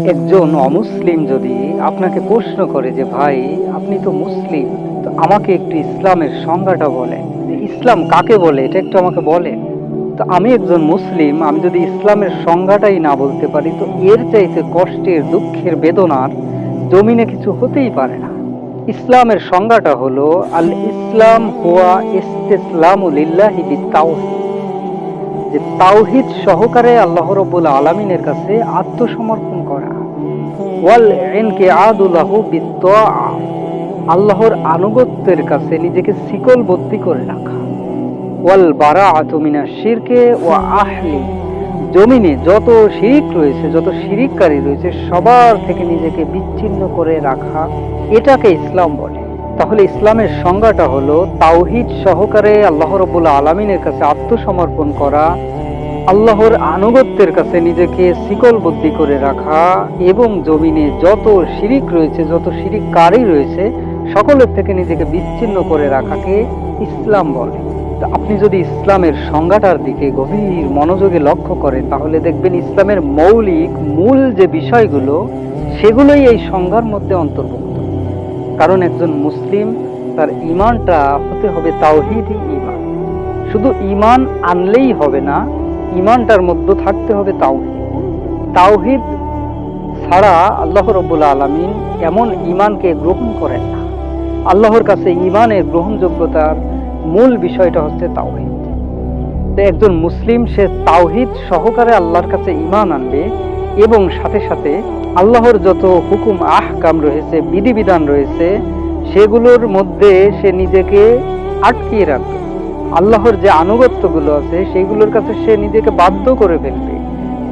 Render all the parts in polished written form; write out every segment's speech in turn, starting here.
একজন অমুসলিম যদি আপনাকে প্রশ্ন করে যে ভাই আপনি তো মুসলিম, তো আমাকে একটু ইসলামের সংজ্ঞাটা বলেন, যে ইসলাম কাকে বলে এটা একটু আমাকে বলেন। তো আমি একজন মুসলিম, আমি যদি ইসলামের সংজ্ঞাটাই না বলতে পারি, তো এর চাইতে কষ্টের, দুঃখের, বেদনার জমিনে কিছু হতেই পারে না। ইসলামের সংজ্ঞাটা হলো আল ইসলাম হুয়া ইসতিসলামু লিল্লাহি বিত্তাওহীদ, যে তাওহীদ সহকারে আল্লাহ রাব্বুল আলামিনের কাছে আত্মসমর্পণ করা। ওয়াল ইনকিআদু লাহু বিত্তাআ, আল্লাহর আনুগত্যের কাছে নিজেকে শিকলবদ্ধ করে রাখা। ওয়াল বারাআতু মিনাশ শিরকে ওয়া আহলি, জমিনে যত শিরিক রয়েছে, যত শিরিককারী রয়েছে, সবার থেকে নিজেকে বিচ্ছিন্ন করে রাখা, এটাকে ইসলাম বলে। তাহলে ইসলামের সংজ্ঞাটা হলো তাওহীদ সহকারে আল্লাহ রাব্বুল আলামিনের কাছে আত্মসমর্পণ করা, আল্লাহর আনুগত্যের কাছে নিজেকে শিকলবদ্ধ করে রাখা, এবং জমিনে যত শিরিক রয়েছে, যত শিরিককারী রয়েছে, সকলের থেকে নিজেকে বিচ্ছিন্ন করে রাখাকে ইসলাম বলে। তো আপনি যদি ইসলামের সংজ্ঞাটার দিকে গভীর মনোযোগে লক্ষ্য করেন, তাহলে দেখবেন ইসলামের মৌলিক মূল যে বিষয়গুলো, সেগুলোই এই সংজ্ঞার মধ্যে অন্তর্ভুক্ত। কারণ একজন মুসলিম, তার ঈমানটা হতে হবে তাওহীদি ঈমান। শুধু ঈমান আনলেই হবে না, ঈমানটার মধ্যে থাকতে হবে তাওহীদ। তাওহীদ ছাড়া আল্লাহ রাব্বুল আলামিন এমন ঈমানকে গ্রহণ করেন না। আল্লাহর কাছে ঈমানের গ্রহণযোগ্যতার মূল বিষয়টা হচ্ছে তাওহীদ। তো একজন মুসলিম সে তাওহীদ সহকারে আল্লাহর কাছে ঈমান আনবে, এবং সাথে সাথে আল্লাহর যত হুকুম আহকাম রয়েছে, বিধিবিধান রয়েছে, সেগুলোর মধ্যে সে নিজেকে আটকিয়ে রাখবে। আল্লাহর যে আনুগত্যগুলো আছে সেগুলোর কাছে সে নিজেকে বাধ্য করে ফেলবে।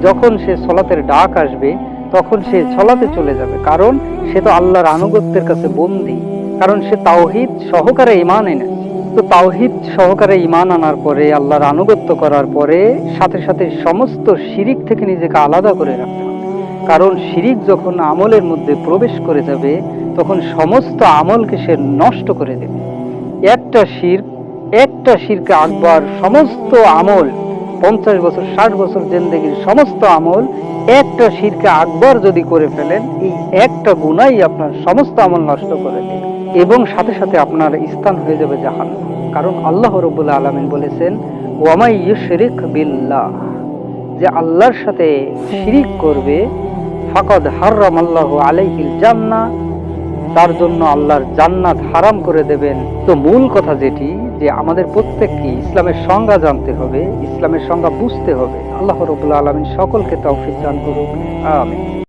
যখন সে সলাতের ডাক আসবে, তখন সে সলাতে চলে যাবে, কারণ সে তো আল্লাহর আনুগত্যের কাছে বন্দী, কারণ সে তাওহীদ সহকারে ঈমান এনেছে। তো তাওহীদ সহকারে ঈমান আনার পরে, আল্লাহর আনুগত্য করার পরে, সাথে সাথে সমস্ত শিরিক থেকে নিজেকে আলাদা করে রাখতে হবে। কারণ শিরিক যখন আমলের মধ্যে প্রবেশ করে যাবে, তখন সমস্ত আমলকে সে নষ্ট করে দেবে। একটা শিরকে আকবার, সমস্ত আমল, 50 বছর 60 বছর জিন্দেগির সমস্ত আমল একটা শিরকে আকবার যদি করে ফেলেন, এই একটা গুনাহই আপনার সমস্ত আমল নষ্ট করে দেবে, এবং সাথে সাথে আপনার স্থান হয়ে যাবে জাহান্নাম। কারণ আল্লাহ রাব্বুল আলামিন বলেছেন ওয়া মান ইউশরিক বিল্লাহ, যে আল্লাহর সাথে শিরিক করবে, ফাকাদ হারামাল্লাহু আলাইহিল জান্নাহ, তার জন্য আল্লাহর জান্নাত হারাম করে দেবেন। তো মূল কথা যেটি, যে আমাদের প্রত্যেককে ইসলামের সংজ্ঞা জানতে হবে, ইসলামের সংজ্ঞা বুঝতে হবে। আল্লাহ রাব্বুল আলামিন সকলকে তৌফিক দান করুন, আমিন।